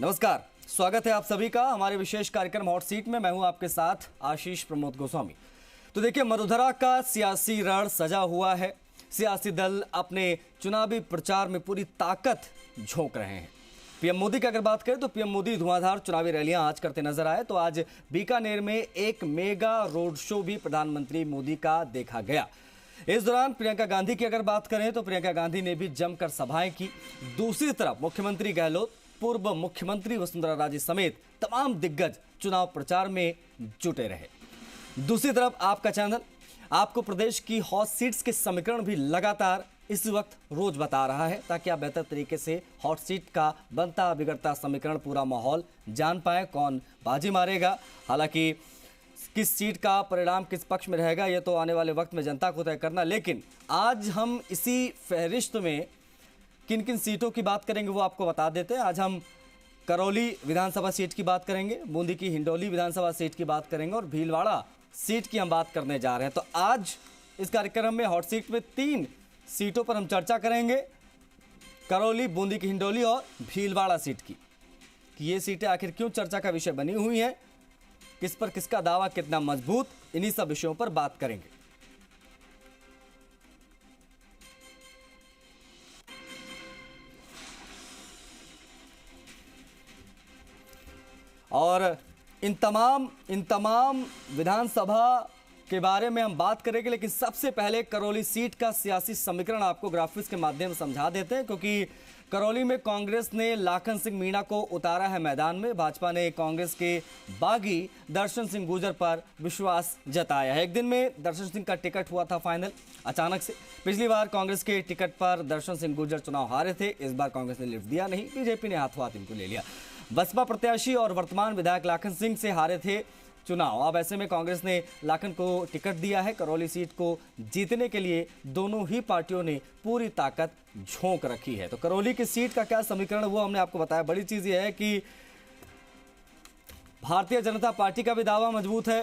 नमस्कार, स्वागत है आप सभी का हमारे विशेष कार्यक्रम हॉट सीट में। मैं हूं आपके साथ आशीष प्रमोद गोस्वामी। तो देखिए, मरुधरा का सियासी रण सजा हुआ है। सियासी दल अपने चुनावी प्रचार में पूरी ताकत झोंक रहे हैं। पीएम मोदी की अगर बात करें तो पीएम मोदी धुआंधार चुनावी रैलियां आज करते नजर आए। तो आज बीकानेर में एक मेगा रोड शो भी प्रधानमंत्री मोदी का देखा गया। इस दौरान प्रियंका गांधी की अगर बात करें तो प्रियंका गांधी ने भी जमकर सभाएं की। दूसरी तरफ मुख्यमंत्री गहलोत, पूर्व मुख्यमंत्री वसुंधरा राजे समेत तमाम दिग्गज चुनाव प्रचार में जुटे रहे। दूसरी तरफ आपका चैनल आपको प्रदेश की हॉट सीट्स के समीकरण भी लगातार इस वक्त रोज बता रहा है, ताकि आप बेहतर तरीके से हॉट सीट का बनता बिगड़ता समीकरण, पूरा माहौल जान पाए, कौन बाजी मारेगा। हालांकि किस सीट का परिणाम किस पक्ष में रहेगा यह तो आने वाले वक्त में जनता को तय करना, लेकिन आज हम इसी फहरिस्त में किन किन सीटों की बात करेंगे वो आपको बता देते हैं। आज हम करौली विधानसभा सीट की बात करेंगे, बूंदी की हिंडौली विधानसभा सीट की बात करेंगे और भीलवाड़ा सीट की हम बात करने जा रहे हैं। तो आज इस कार्यक्रम में हॉट सीट में 3 सीटों पर हम चर्चा करेंगे, करौली, बूंदी की हिंडौली और भीलवाड़ा सीट की, कि ये सीटें आखिर क्यों चर्चा का विषय बनी हुई हैं, किस पर किसका दावा कितना मजबूत, इन्हीं सब विषयों पर बात करेंगे। और इन तमाम विधानसभा के बारे में हम बात करेंगे, लेकिन सबसे पहले करौली सीट का सियासी समीकरण आपको ग्राफिक्स के माध्यम से समझा देते हैं, क्योंकि करौली में कांग्रेस ने लाखन सिंह मीणा को उतारा है मैदान में। भाजपा ने कांग्रेस के बागी दर्शन सिंह गुर्जर पर विश्वास जताया है। एक दिन में दर्शन सिंह का टिकट हुआ था फाइनल अचानक से। पिछली बार कांग्रेस के टिकट पर दर्शन सिंह गुर्जर चुनाव हारे थे, इस बार कांग्रेस ने लिफ्ट दिया नहीं, बीजेपी ने हाथों हाथ इनको ले लिया। बसपा प्रत्याशी और वर्तमान विधायक लाखन सिंह से हारे थे चुनाव। अब ऐसे में कांग्रेस ने लाखन को टिकट दिया है। करौली सीट को जीतने के लिए दोनों ही पार्टियों ने पूरी ताकत झोंक रखी है। तो करौली की सीट का क्या समीकरण वो हमने आपको बताया। बड़ी चीज यह है कि भारतीय जनता पार्टी का भी दावा मजबूत है,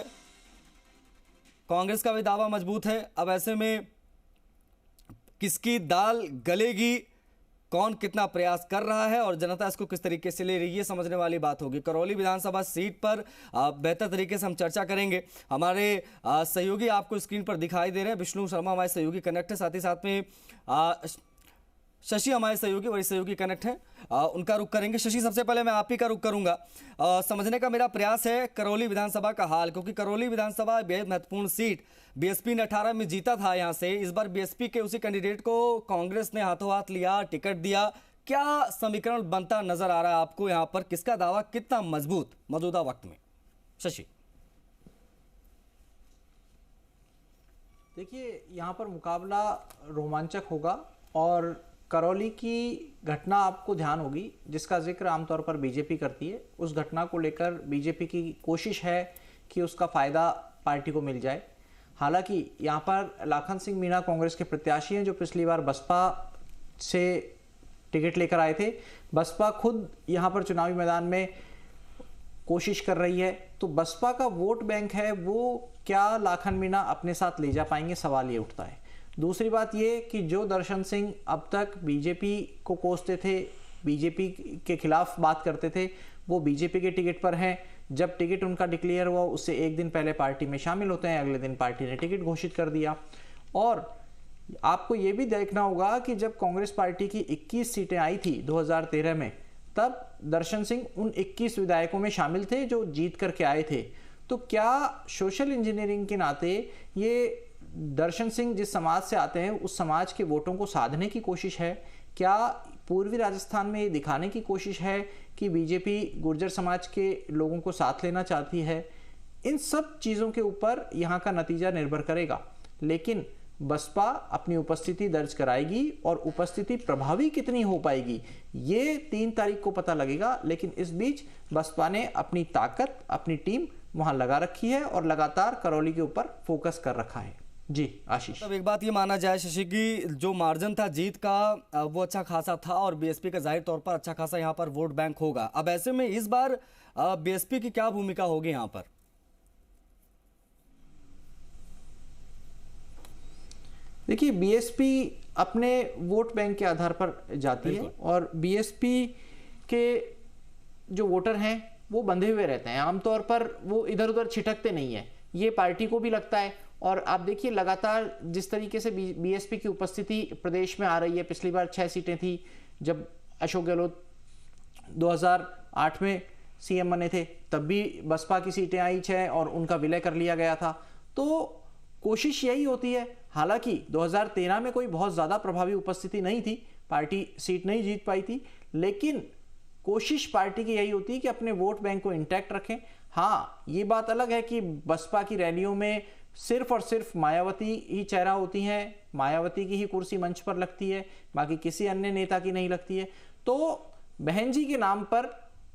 कांग्रेस का भी दावा मजबूत है। अब ऐसे में किसकी दाल गलेगी, कौन कितना प्रयास कर रहा है और जनता इसको किस तरीके से ले रही है, समझने वाली बात होगी। करौली विधानसभा सीट पर बेहतर तरीके से हम चर्चा करेंगे। हमारे सहयोगी आपको स्क्रीन पर दिखाई दे रहे हैं। विष्णु शर्मा हमारे सहयोगी कनेक्ट है, साथ ही साथ में शशि हमारे सहयोगी वही सहयोगी कनेक्ट हैं, उनका रुख करेंगे। शशि, सबसे पहले मैं आप ही का रुख करूंगा। समझने का मेरा प्रयास है करौली विधानसभा का हाल, क्योंकि करौली विधानसभा बेहद महत्वपूर्ण सीट, बीएसपी ने 18 में जीता था यहां से। इस बार बीएसपी के उसी कैंडिडेट को कांग्रेस ने हाथों हाथ लिया, टिकट दिया। क्या समीकरण बनता नजर आ रहा है आपको यहाँ पर, किसका दावा कितना मजबूत मौजूदा वक्त में? शशि, देखिए, यहाँ पर मुकाबला रोमांचक होगा और करौली की घटना आपको ध्यान होगी, जिसका जिक्र आमतौर पर बीजेपी करती है। उस घटना को लेकर बीजेपी की कोशिश है कि उसका फायदा पार्टी को मिल जाए। हालांकि यहाँ पर लाखन सिंह मीणा कांग्रेस के प्रत्याशी हैं, जो पिछली बार बसपा से टिकट लेकर आए थे। बसपा खुद यहाँ पर चुनावी मैदान में कोशिश कर रही है, तो बसपा का वोट बैंक है, वो क्या लाखन मीणा अपने साथ ले जा पाएंगे, सवाल ये उठता है। दूसरी बात ये कि जो दर्शन सिंह अब तक बीजेपी को कोसते थे, बीजेपी के खिलाफ बात करते थे, वो बीजेपी के टिकट पर हैं। जब टिकट उनका डिक्लेयर हुआ उससे एक दिन पहले पार्टी में शामिल होते हैं, अगले दिन पार्टी ने टिकट घोषित कर दिया। और आपको ये भी देखना होगा कि जब कांग्रेस पार्टी की 21 सीटें आई थी 2013 में, तब दर्शन सिंह उन 21 विधायकों में शामिल थे जो जीत करके आए थे। तो क्या सोशल इंजीनियरिंग के नाते ये दर्शन सिंह जिस समाज से आते हैं उस समाज के वोटों को साधने की कोशिश है? क्या पूर्वी राजस्थान में ये दिखाने की कोशिश है कि बीजेपी गुर्जर समाज के लोगों को साथ लेना चाहती है? इन सब चीज़ों के ऊपर यहाँ का नतीजा निर्भर करेगा। लेकिन बसपा अपनी उपस्थिति दर्ज कराएगी और उपस्थिति प्रभावी कितनी हो पाएगी ये 3 तारीख को पता लगेगा। लेकिन इस बीच बसपा ने अपनी ताकत, अपनी टीम वहां लगा रखी है और लगातार करौली के ऊपर फोकस कर रखा है। जी आशीष, अब एक बात ये माना जाए शशि की जो मार्जिन था जीत का वो अच्छा खासा था और बीएसपी का जाहिर तौर पर अच्छा खासा यहाँ पर वोट बैंक होगा। अब ऐसे में इस बार बीएसपी की क्या भूमिका होगी यहाँ पर? देखिए, बीएसपी अपने वोट बैंक के आधार पर जाती है और बीएसपी के जो वोटर हैं वो बंधे हुए रहते हैं, आमतौर पर वो इधर उधर छिटकते नहीं है, ये पार्टी को भी लगता है। और आप देखिए लगातार जिस तरीके से बीएसपी की उपस्थिति प्रदेश में आ रही है, पिछली बार 6 सीटें थी जब अशोक गहलोत 2008 में सीएम बने थे, तब भी बसपा की सीटें आई 6 और उनका विलय कर लिया गया था। तो कोशिश यही होती है, हालांकि 2013 में कोई बहुत ज़्यादा प्रभावी उपस्थिति नहीं थी, पार्टी सीट नहीं जीत पाई थी, लेकिन कोशिश पार्टी की यही होती है कि अपने वोट बैंक को इंटैक्ट रखें। हाँ, ये बात अलग है कि बसपा की रैलियों में सिर्फ और सिर्फ मायावती ही चेहरा होती हैं, मायावती की ही कुर्सी मंच पर लगती है, बाकी किसी अन्य नेता की नहीं लगती है। तो बहन जी के नाम पर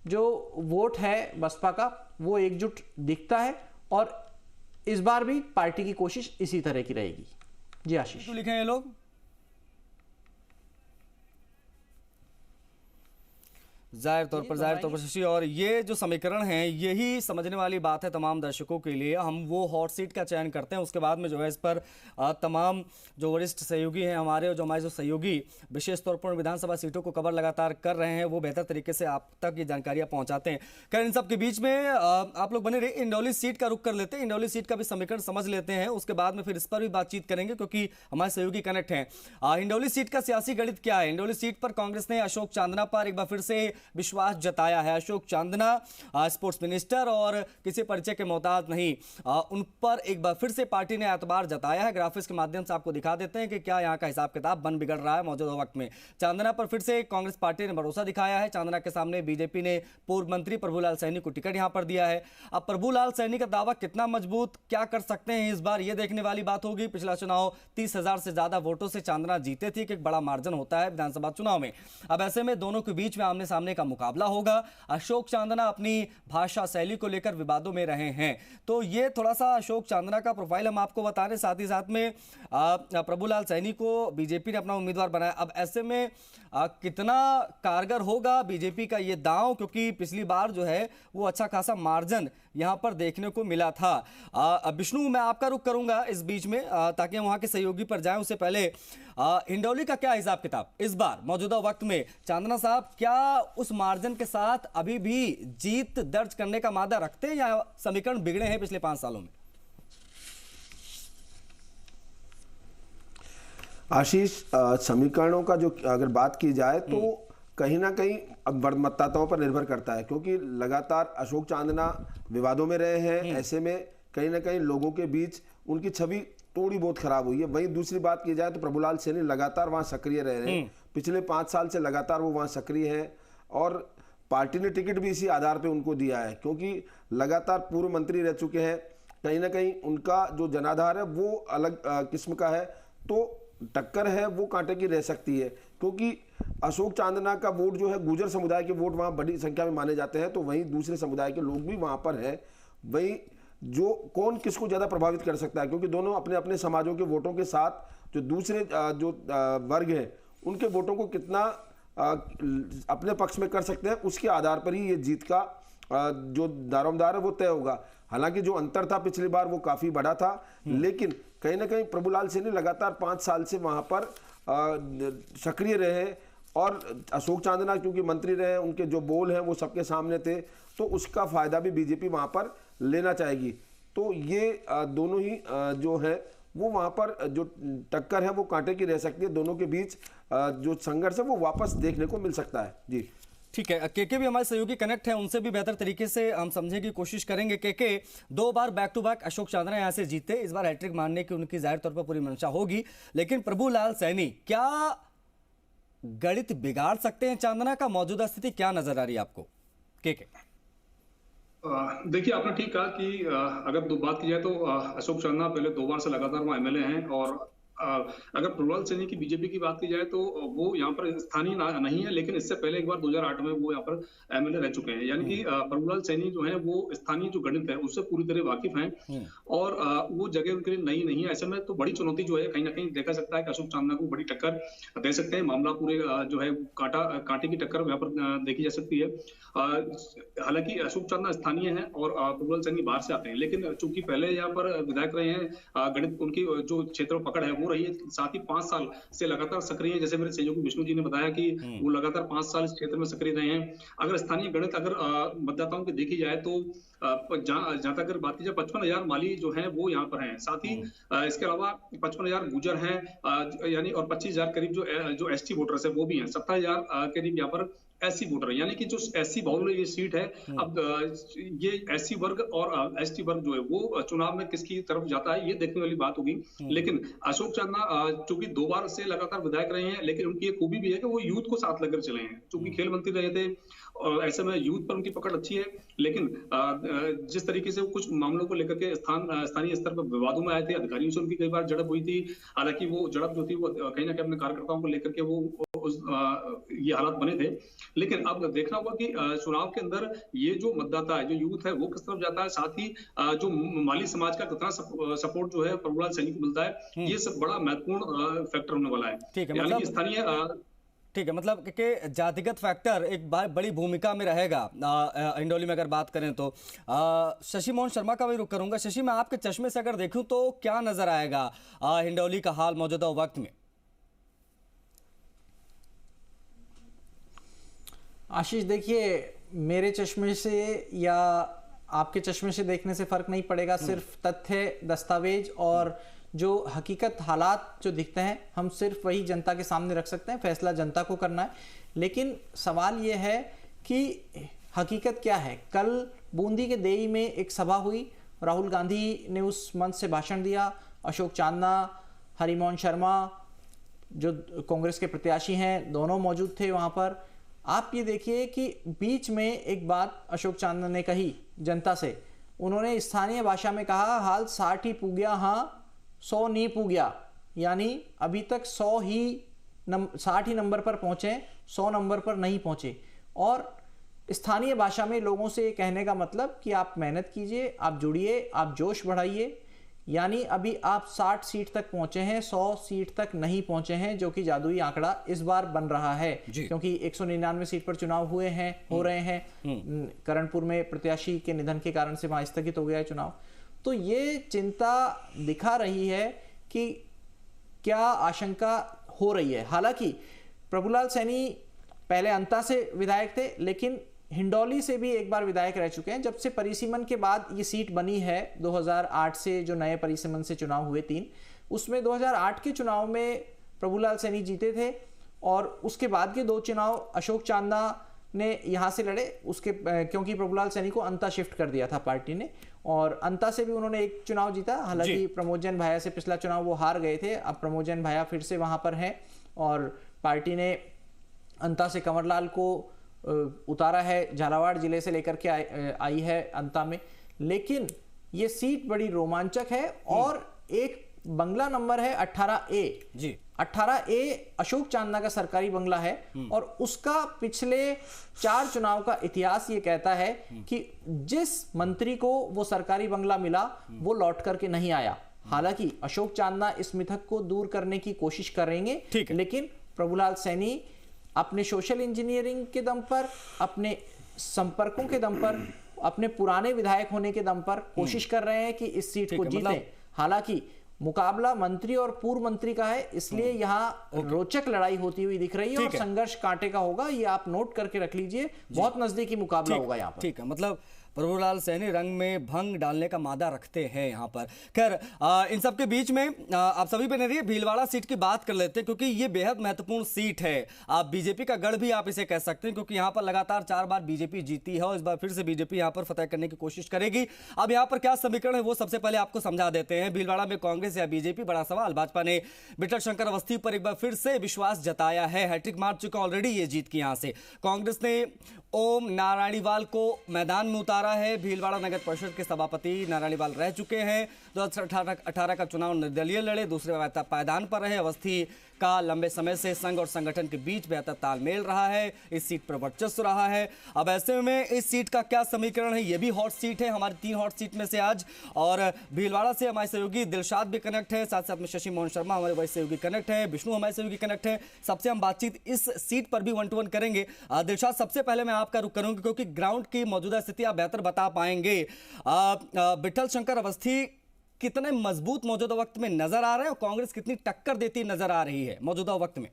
जो वोट है बसपा का वो एकजुट दिखता है और इस बार भी पार्टी की कोशिश इसी तरह की रहेगी। जी आशीष, तो लिखे हैं लोग जाहिर तौर पर शशि, और ये जो समीकरण है यही समझने वाली बात है तमाम दर्शकों के लिए। हम वो हॉट सीट का चयन करते हैं, उसके बाद में जो है इस पर तमाम जो वरिष्ठ सहयोगी हैं हमारे और जो हमारे जो सहयोगी विशेष तौर पर विधानसभा सीटों को कवर लगातार कर रहे हैं वो बेहतर तरीके से आप तक ये जानकारियां पहुंचाते हैं। खैर इन सब के बीच में आप लोग बने रहे, इंदौली सीट का रुख कर लेते हैं, इंदौली सीट का भी समीकरण समझ लेते हैं, उसके बाद में फिर इस पर भी बातचीत करेंगे क्योंकि हमारे सहयोगी कनेक्ट हैं। इंदौली सीट का सियासी गणित क्या है? इंदौली सीट पर कांग्रेस ने अशोक चांदना पर एक बार फिर से विश्वास जताया है। अशोक चांदना स्पोर्ट्स मिनिस्टर और किसी परिचय के मोहताज नहीं, उन पर एक बार फिर से पार्टी ने एतबार जताया है। ग्राफिक्स के माध्यम से आपको दिखा देते हैं कि क्या यहां का हिसाब किताब बन बिगड़ रहा है मौजूदा वक्त में। चांदना पर फिर से कांग्रेस पार्टी ने भरोसा दिखाया है। चांदना के सामने बीजेपी ने पूर्व मंत्री प्रभुलाल सैनी को टिकट यहां पर दिया है। अब प्रभुलाल सैनी का दावा कितना मजबूत, क्या कर सकते हैं इस बार, यह देखने वाली बात होगी। पिछला चुनाव 30,000 से ज्यादा वोटों से चांदना जीते थे, एक बड़ा मार्जिन होता है विधानसभा चुनाव में। अब ऐसे में दोनों के बीच में आमने सामने का मुकाबला होगा। अशोक चांदना अपनी भाषा शैली को लेकर विवादों में रहे हैं, तो ये थोड़ा सा अशोक चांदना का प्रोफाइल हम आपको बता रहे। साथ ही साथ में प्रभुलाल सैनी को बीजेपी ने अपना उम्मीदवार बनाया। अब ऐसे में कितना कारगर होगा बीजेपी का ये दांव, क्योंकि पिछली बार जो है वो अच्छा खासा मार्जिन यहां पर देखने को मिला था। विष्णु, मैं आपका रुख करूंगा इस बीच में ताकि हम वहां के सहयोगी पर जाएं, उससे पहले हिंडौली का क्या हिसाब किताब इस बार मौजूदा वक्त में? चांदना साहब क्या उस मार्जिन के साथ अभी भी जीत दर्ज करने का मादा रखते हैं या समीकरण बिगड़े हैं पिछले 5 सालों में? आशीष, समीकरणों का जो अगर बात की जाए तो कहीं ना कहीं अब मतदाताओं पर निर्भर करता है, क्योंकि लगातार अशोक चांदना विवादों में रहे हैं। ऐसे में कहीं ना कहीं लोगों के बीच उनकी छवि थोड़ी बहुत खराब हुई है। वहीं दूसरी बात की जाए तो प्रभुलाल सैनी लगातार वहां सक्रिय रहे हैं, पिछले 5 साल से लगातार वो वहां सक्रिय हैं और पार्टी ने टिकट भी इसी आधार पे उनको दिया है, क्योंकि लगातार पूर्व मंत्री रह चुके हैं। कहीं ना कहीं उनका जो जनाधार है वो अलग किस्म का है, तो टक्कर है वो कांटे की रह सकती है, क्योंकि अशोक चांदना का वोट जो है गुर्जर समुदाय के वोट वहां बड़ी संख्या में माने जाते हैं, तो वहीं दूसरे समुदाय के लोग भी वहां पर हैं। वहीं जो कौन किसको ज्यादा प्रभावित कर सकता है, क्योंकि दोनों अपने अपने समाजों के वोटों के साथ जो दूसरे जो वर्ग हैं उनके वोटों को कितना अपने पक्ष में कर सकते हैं, उसके आधार पर ही ये जीत का जो दारोमदार है वो तय होगा। हालांकि जो अंतर था पिछली बार वो काफी बड़ा था, लेकिन कहीं ना कहीं प्रभुलाल सैनी लगातार 5 साल से वहां पर सक्रिय रहे और अशोक चांदना क्योंकि मंत्री रहे, उनके जो बोल हैं वो सबके सामने थे, तो उसका फायदा भी बीजेपी वहां पर लेना चाहेगी। तो ये दोनों ही जो है वो वहां पर जो टक्कर है वो कांटे की रह सकती है। दोनों के बीच जो संघर्ष है वो वापस देखने को मिल सकता है। जी ठीक है, केके भी हमारे सहयोगी कनेक्ट हैं, उनसे भी बेहतर तरीके से हम समझने की कोशिश करेंगे। केके, 2 बार back to back Ashok Chandna यहां से जीते, इस बार हैट्रिक मारने की उनकी जाहिर तौर पर पूरी मंशा होगी, लेकिन प्रभुलाल सैनी क्या गणित बिगाड़ सकते हैं चांदना का? मौजूदा स्थिति क्या नजर आ रही है आपको? केके, देखिए, आपने ठीक कहा कि अगर बात की जाए तो अशोक चांदना पहले 2 बार से लगातार वहाँ एमएलए हैं, और अगर प्रभुलाल सैनी की बीजेपी की बात की जाए तो वो यहाँ पर स्थानीय नहीं है, लेकिन इससे पहले एक बार 2008 में वो यहाँ पर एमएलए रह चुके हैं। यानी कि प्रभुलाल सैनी जो है वो स्थानीय जो गणित है उससे पूरी तरह वाकिफ हैं और वो जगह उनके लिए नई नहीं है। ऐसे में तो बड़ी चुनौती जो है कहीं ना कहीं देखा सकता है कि अशोक चांदना को बड़ी टक्कर दे सकते हैं। मामला पूरे जो है कांटे की टक्कर यहाँ पर देखी जा सकती है। हालांकि अशोक चांदना स्थानीय है और प्रभुलाल सैनी बाहर से आते हैं, लेकिन चूंकि पहले यहाँ पर विधायक रहे हैं, गणित उनकी जो क्षेत्र पकड़ है हो रही है, साथ ही 5 साल से लगातार सक्रिय है। जैसे मेरे सहयोगी विष्णु जी ने बताया कि वो लगातार 5 साल इस क्षेत्र में सक्रिय रहे हैं। अगर स्थानीय गणित अगर मतदाताओं की देखी जाए तो जहां तक अगर बात की जाए 55,000 माली जो है वो यहाँ पर हैं। साथ ही इसके अलावा 55,000 गुर्जर हैं, यानी और 25,000 करीब जो एसटी वोटर्स है वो भी हैं। 17,000 करीब यहाँ पर एससी वोटर है, यानी कि जो एससी बहुल ये सीट है। अब ये एससी वर्ग और एसटी वर्ग जो है वो चुनाव में किसकी तरफ जाता है ये देखने वाली बात होगी। लेकिन अशोक चांदना चूंकि 2 बार से लगातार विधायक रहे हैं, लेकिन उनकी एक खूबी भी है कि वो यूथ को साथ लेकर चले हैं। चूंकि खेल मंत्री रहे थे और ऐसे में यूथ पर उनकी पकड़ अच्छी है, लेकिन जिस तरीके से वो कुछ मामलों को लेकर के स्थानीय स्तर पर विवादों में आए थे, अधिकारियों से उनकी कई बार झड़प हुई थी। हालांकि वो झड़प जो थी वो कहीं ना कहीं अपने कार्यकर्ताओं को लेकर के ये हालात बने थे। लेकिन अब देखना होगा कि चुनाव के अंदर ये जो मतदाता है, जो यूथ है, वो किस तरफ जाता है। साथ ही जो माली समाज का कितना सपोर्ट जो है प्रभुलाल सैनी को मिलता है, ये सब बड़ा महत्वपूर्ण फैक्टर होने वाला है। ठीक है, यानी कि स्थानीय ठीक है, मतलब कि जातिगत फैक्टर एक बड़ी भूमिका में रहेगा हिंडौली में अगर बात करें तो। शशि मोहन शर्मा का भी रुख करूंगा। शशि, मैं आपके चश्मे से अगर देखूं तो क्या नजर आएगा हिंडौली का हाल मौजूदा वक्त में? आशीष, देखिए, मेरे चश्मे से या आपके चश्मे से देखने से फर्क नहीं पड़ेगा। सिर्फ तथ्य, दस्तावेज और जो हकीकत हालात जो दिखते हैं, हम सिर्फ वही जनता के सामने रख सकते हैं। फैसला जनता को करना है। लेकिन सवाल यह है कि हकीकत क्या है। कल बूंदी के देई में एक सभा हुई, राहुल गांधी ने उस मंच से भाषण दिया। अशोक चांदना, हरिमोहन शर्मा जो कांग्रेस के प्रत्याशी हैं, दोनों मौजूद थे वहां पर। आप ये देखिए कि बीच में एक बात अशोक चांदना ने कही जनता से। उन्होंने स्थानीय भाषा में कहा, हाल 60 ही पूग्या, हाँ 100 नहीं पूग्या। यानी अभी तक 60 ही नंबर पर पहुंचे, 100 नंबर पर नहीं पहुंचे। और स्थानीय भाषा में लोगों से कहने का मतलब कि आप मेहनत कीजिए, आप जुड़िए, आप जोश बढ़ाइए। यानी अभी आप 60 सीट तक पहुंचे हैं, 100 सीट तक नहीं पहुंचे हैं, जो कि जादुई आंकड़ा इस बार बन रहा है। क्योंकि 199 सीट पर चुनाव हो रहे हैं। करणपुर में प्रत्याशी के निधन के कारण से वहां स्थगित हो गया है चुनाव। तो ये चिंता दिखा रही है कि क्या आशंका हो रही है। हालांकि प्रभुलाल सैनी पहले अंता से विधायक थे, लेकिन हिंडौली से भी एक बार विधायक रह चुके हैं। जब से परिसीमन के बाद ये सीट बनी है 2008 से, जो नए परिसीमन से चुनाव हुए 3, उसमें 2008 के चुनाव में प्रभुलाल सैनी जीते थे और उसके बाद के 2 चुनाव अशोक चांदना ने यहां से लड़े। क्योंकि प्रभुलाल सैनी को अंता शिफ्ट कर दिया था पार्टी ने, और अंता से भी उन्होंने एक चुनाव जीता। हालांकि प्रमोद जैन भाया से पिछला चुनाव वो हार गए थे। अब प्रमोद जैन भाया फिर से वहां पर हैं और पार्टी ने अंता से कंवरलाल को उतारा है। झालावाड़ जिले से लेकर के आई है अंता में। लेकिन ये सीट बड़ी रोमांचक है और एक बंगला नंबर है 18A जी। 18A अशोक चांदना का सरकारी बंगला है और उसका पिछले 4 चुनाव का इतिहास ये कहता है कि जिस मंत्री को वो सरकारी बंगला मिला वो लौट करके नहीं आया। हालांकि अशोक चांदना इस मिथक को दूर करने की कोशिश करेंगे, लेकिन प्रभुलाल सैनी अपने सोशल इंजीनियरिंग के दम पर, अपने संपर्कों के दम पर, अपने पुराने विधायक होने के दम पर कोशिश कर रहे हैं कि इस सीट को जीतें। हालांकि मुकाबला मंत्री और पूर्व मंत्री का है, इसलिए यहाँ रोचक लड़ाई होती हुई दिख रही है और संघर्ष कांटे का होगा। ये आप नोट करके रख लीजिए, बहुत नजदीकी मुकाबला होगा यहाँ पर। ठीक है, मतलब प्रभुलाल सैनी रंग में भंग डालने का मादा रखते हैं यहाँ पर। खैर, इन सब के बीच में आप सभी पे नहीं, भीलवाड़ा सीट की बात कर लेते हैं क्योंकि ये बेहद महत्वपूर्ण सीट है। आप बीजेपी का गढ़ भी आप इसे कह सकते हैं क्योंकि यहाँ पर लगातार 4 बार बीजेपी जीती है और इस बार फिर से बीजेपी यहाँ पर फतह करने की कोशिश करेगी। अब यहाँ पर क्या समीकरण है वो सबसे पहले आपको समझा देते हैं। भीलवाड़ा में कांग्रेस या बीजेपी, बड़ा सवाल। भाजपा ने विठल शंकर अवस्थी पर एक बार फिर से विश्वास जताया है। हैट्रिक मार चुका ऑलरेडी ये जीत की यहाँ से। कांग्रेस ने ओम नारायणीवाल को मैदान में उतारा है। भीलवाड़ा नगर परिषद के सभापति नारायणीवाल रह चुके हैं। 2018 का चुनाव निर्दलीय लड़े, दूसरे पायदान पर रहे। अवस्थी का लंबे समय से संघ और संगठन के बीच बेहतर तालमेल रहा है। इस सीट पर वर्चस्व रहा है। अब ऐसे में इस सीट का क्या समीकरण है, ये भी हॉट सीट है, हमारी 3 हॉट सीट में से आज। और भीलवाड़ा से हमारे सहयोगी दिलशाद भी कनेक्ट है, साथ साथ में शशि मोहन शर्मा हमारे वही सहयोगी कनेक्ट है, विष्णु हमारे सहयोगी कनेक्ट है। सबसे हम बातचीत इस सीट पर भी 1 to 1 करेंगे। दिलशाद, सबसे पहले मैं आपका रुख करूंगा क्योंकि ग्राउंड की मौजूदा स्थिति आप बेहतर बता पाएंगे। विठल शंकर अवस्थी कितने मजबूत मौजूदा वक्त में नजर आ रहे हैं और कांग्रेस कितनी टक्कर देती नजर आ रही है मौजूदा वक्त में?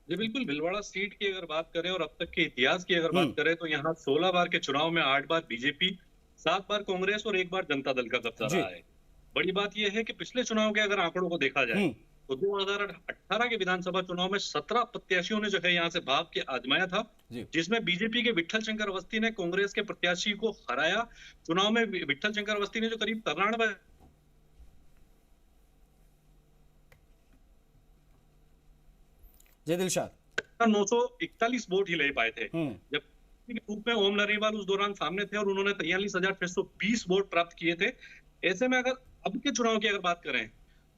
जी बिल्कुल, भीलवाड़ा सीट की अगर बात करें और अब तक के इतिहास की अगर बात करें तो यहाँ 16 बार के चुनाव में 8 बार बीजेपी, 7 बार कांग्रेस और 1 बार जनता दल का कब्जा रहा है। बड़ी बात यह है कि पिछले चुनाव के अगर आंकड़ों को देखा जाए तो 2018 के विधानसभा चुनाव में 17 प्रत्याशियों ने जो है यहाँ से भाग के आजमाया था, जिसमें बीजेपी के विट्ठल शंकर अवस्थी ने कांग्रेस के प्रत्याशी को हराया। चुनाव में विट्ठल शंकर अवस्थी ने जो करीब 93 दिलशाद 941 वोट ही ले पाए थे, जब के रूप में ओम नरीवाल उस दौरान सामने थे और उन्होंने 43,620 वोट प्राप्त किए थे। ऐसे में अगर अब के चुनाव की अगर बात करें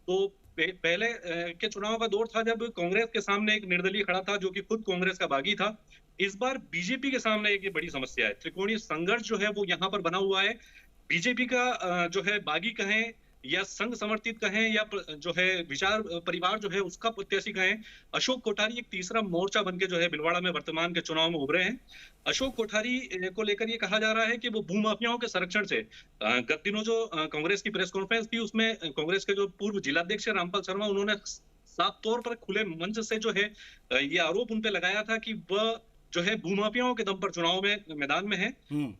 तो पहले के चुनाव का दौर था जब कांग्रेस के सामने एक निर्दलीय खड़ा था जो कि खुद कांग्रेस का बागी था। इस बार बीजेपी के सामने एक ये बड़ी समस्या है, त्रिकोणीय संघर्ष जो है वो यहाँ पर बना हुआ है। बीजेपी का जो है बागी कहें या संघ समर्थित कहें या जो है विचार परिवार जो है उसका प्रत्याशी कहें, अशोक कोठारी एक तीसरा मोर्चा बनके जो है भीलवाड़ा में वर्तमान के चुनाव में उभरे हैं। अशोक कोठारी को लेकर ये कहा जा रहा है कि वो भूमाफियाओं के संरक्षण से गत दिनों जो कांग्रेस की प्रेस कॉन्फ्रेंस थी उसमें कांग्रेस के जो पूर्व जिलाध्यक्ष रामपाल शर्मा उन्होंने साफ तौर पर खुले मंच से जो है ये आरोप उन पे लगाया था कि वह जो है भूमाफियाओं के दम पर चुनाव में मैदान में है।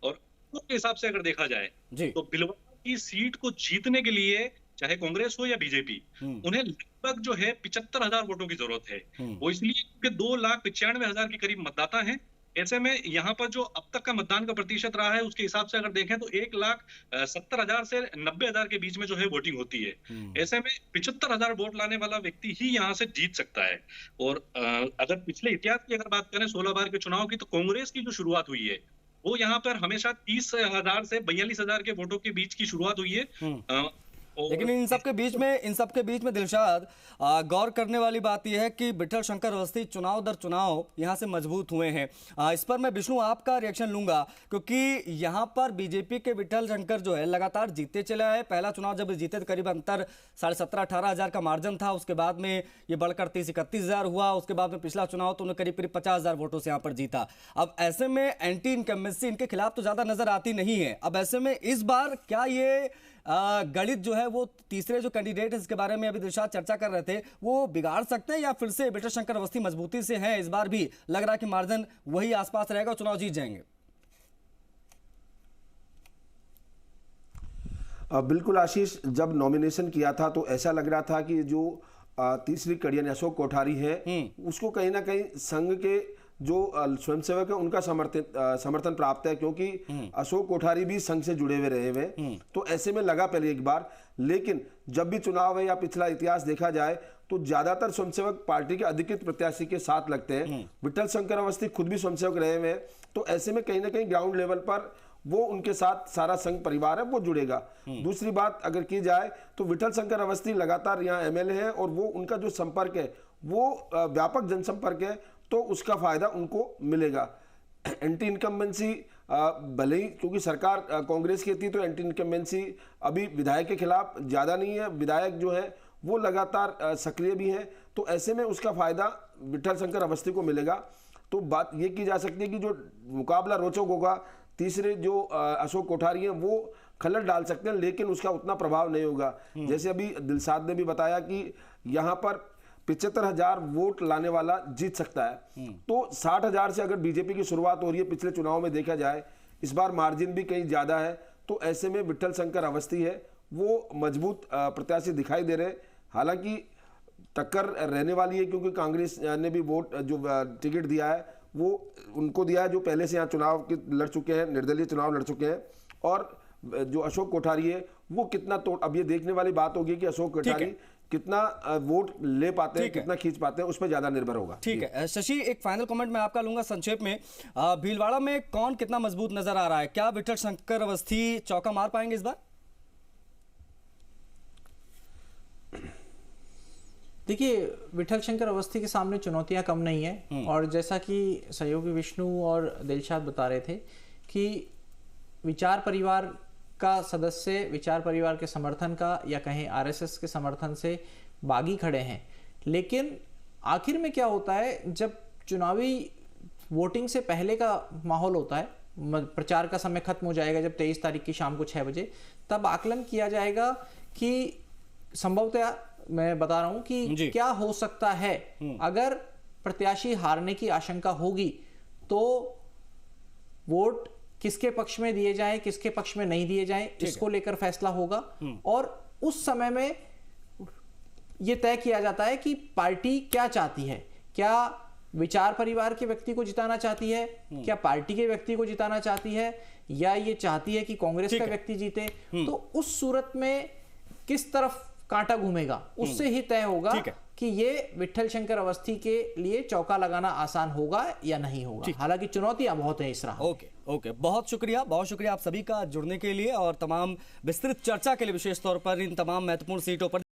और उसके हिसाब से अगर देखा जाए तो भीलवाड़ा की सीट को जीतने के लिए चाहे कांग्रेस हो या बीजेपी, उन्हें लगभग जो है 75,000 वोटों की जरूरत है। वो इसलिए क्योंकि 2,95,000 के करीब मतदाता हैं। ऐसे में यहाँ पर जो अब तक का मतदान का प्रतिशत रहा है उसके हिसाब से अगर देखें तो 1,70,000 से 90,000 के बीच में जो है वोटिंग होती है। ऐसे में 75,000 वोट लाने वाला व्यक्ति ही यहाँ से जीत सकता है। और अगर पिछले इतिहास की अगर बात करें 16 बार के चुनाव की, तो कांग्रेस की जो शुरुआत हुई है वो यहाँ पर हमेशा 30,000 से 42,000 के वोटों के बीच की शुरुआत हुई है। लेकिन इन सब के बीच में दिलशाद गौर करने वाली बात यह है कि विट्ठल शंकर अवस्थी चुनाव दर चुनाव यहां से मजबूत हुए हैं। इस पर मैं विष्णु आपका रिएक्शन लूंगा, क्योंकि यहां पर बीजेपी के विट्ठल शंकर जो है लगातार जीतते चले आए। पहला चुनाव जब जीते तो करीब अंतर 17,500-18,000 का मार्जिन था, उसके बाद में ये बढ़कर 30,000-31,000 हुआ। उसके बाद में पिछला चुनाव तो उन्हें करीब 50,000 वोटों से यहाँ पर जीता। अब ऐसे में एंटी इनकम्बेंसी इनके खिलाफ तो ज्यादा नजर आती नहीं है। अब ऐसे में इस बार क्या ये गणित जो है वो तीसरे जो कैंडिडेट है इसके बारे में अभी दिलशाद चर्चा कर रहे थे, वो बिगाड़ सकते हैं या फिर से विट्ठल शंकर अवस्थी मजबूती से हैं? इस बार भी लग रहा है कि मार्जिन वही आसपास रहेगा, चुनाव जीत जाएंगे। बिल्कुल आशीष, जब नॉमिनेशन किया था तो ऐसा लग रहा था कि जो तीसरी कड़ी यानी अशोक कोठारी है उसको कहीं ना कहीं संघ के जो स्वयंसेवक है उनका समर्थन प्राप्त है, क्योंकि अशोक कोठारी भी संघ से जुड़े हुए रहे हुए। तो ऐसे में लगा पहले एक बार, लेकिन जब भी चुनाव है या पिछला इतिहास देखा जाए तो ज्यादातर स्वयंसेवक पार्टी के अधिकृत प्रत्याशी के साथ लगते हैं। विट्ठल शंकर अवस्थी खुद भी स्वयंसेवक रहे हुए हैं, तो ऐसे में कहीं ना कहीं ग्राउंड लेवल पर वो उनके साथ सारा संघ परिवार है वो जुड़ेगा। दूसरी बात अगर की जाए तो विट्ठल शंकर अवस्थी लगातार यहाँ एमएलए हैं और वो उनका जो संपर्क है वो व्यापक जनसंपर्क है, तो उसका फायदा उनको मिलेगा। एंटी इनकम्बेंसी भले ही क्योंकि सरकार कांग्रेस की थी तो एंटी इनकम्बेंसी अभी विधायक के खिलाफ ज्यादा नहीं है, विधायक जो है वो लगातार सक्रिय भी हैं, तो ऐसे में उसका फायदा विट्ठल शंकर अवस्थी को मिलेगा। तो बात ये की जा सकती है कि जो मुकाबला रोचक होगा, तीसरे जो अशोक कोठारी हैं वो खलल डाल सकते हैं, लेकिन उसका उतना प्रभाव नहीं होगा। जैसे अभी दिलशाद ने भी बताया कि यहाँ पर 75,000 वोट लाने वाला जीत सकता है, तो 60,000 से अगर बीजेपी की शुरुआत हो रही है पिछले चुनाव में देखा जाए, इस बार मार्जिन भी कहीं ज्यादा है, तो ऐसे में विट्ठल शंकर अवस्थी है वो मजबूत प्रत्याशी दिखाई दे रहे हैं। हालांकि टक्कर रहने वाली है क्योंकि कांग्रेस ने भी वोट जो टिकट दिया है वो उनको दिया है जो पहले से यहाँ चुनाव लड़ चुके हैं, निर्दलीय चुनाव लड़ चुके हैं। और जो अशोक कोठारी है वो कितना तोड़, अब ये देखने वाली बात होगी कि अशोक कोठारी कितना वोट ले पाते हैं, कितना खींच पाते हैं, उस पर ज्यादा निर्भर होगा। ठीक है शशि, एक फाइनल कमेंट मैं आपका लूंगा संक्षेप में। भीलवाड़ा में कौन कितना मजबूत नजर आ रहा है? क्या विट्ठल शंकर अवस्थी चौका मार पाएंगे इस बार? देखिए, विट्ठल शंकर अवस्थी के सामने चुनौतियां कम नहीं है, और जैसा कि सहयोगी विष्णु और दिलशाद बता रहे थे कि विचार परिवार का सदस्य विचार परिवार के समर्थन का या कहें आरएसएस के समर्थन से बागी खड़े हैं, लेकिन आखिर में क्या होता है जब चुनावी वोटिंग से पहले का माहौल होता है, प्रचार का समय खत्म हो जाएगा जब 23 तारीख की शाम को 6 बजे, तब आकलन किया जाएगा कि संभवतः मैं बता रहा हूं जी। कि क्या हो सकता है अगर प्रत्याशी हारने की आशंका होगी तो वोट किसके पक्ष में दिए जाएं, किसके पक्ष में नहीं दिए जाएं, इसको लेकर फैसला होगा। और उस समय में यह तय किया जाता है कि पार्टी क्या चाहती है, क्या विचार परिवार के व्यक्ति को जिताना चाहती है, क्या पार्टी के व्यक्ति को जिताना चाहती है, या ये चाहती है कि कांग्रेस का व्यक्ति जीते। तो उस सूरत में किस तरफ कांटा घूमेगा उससे ही तय होगा कि ये विट्ठल शंकर अवस्थी के लिए चौका लगाना आसान होगा या नहीं होगा। हालांकि चुनौतियां बहुत है इस राह। ओके, बहुत शुक्रिया आप सभी का जुड़ने के लिए और तमाम विस्तृत चर्चा के लिए, विशेष तौर पर इन तमाम महत्वपूर्ण सीटों पर।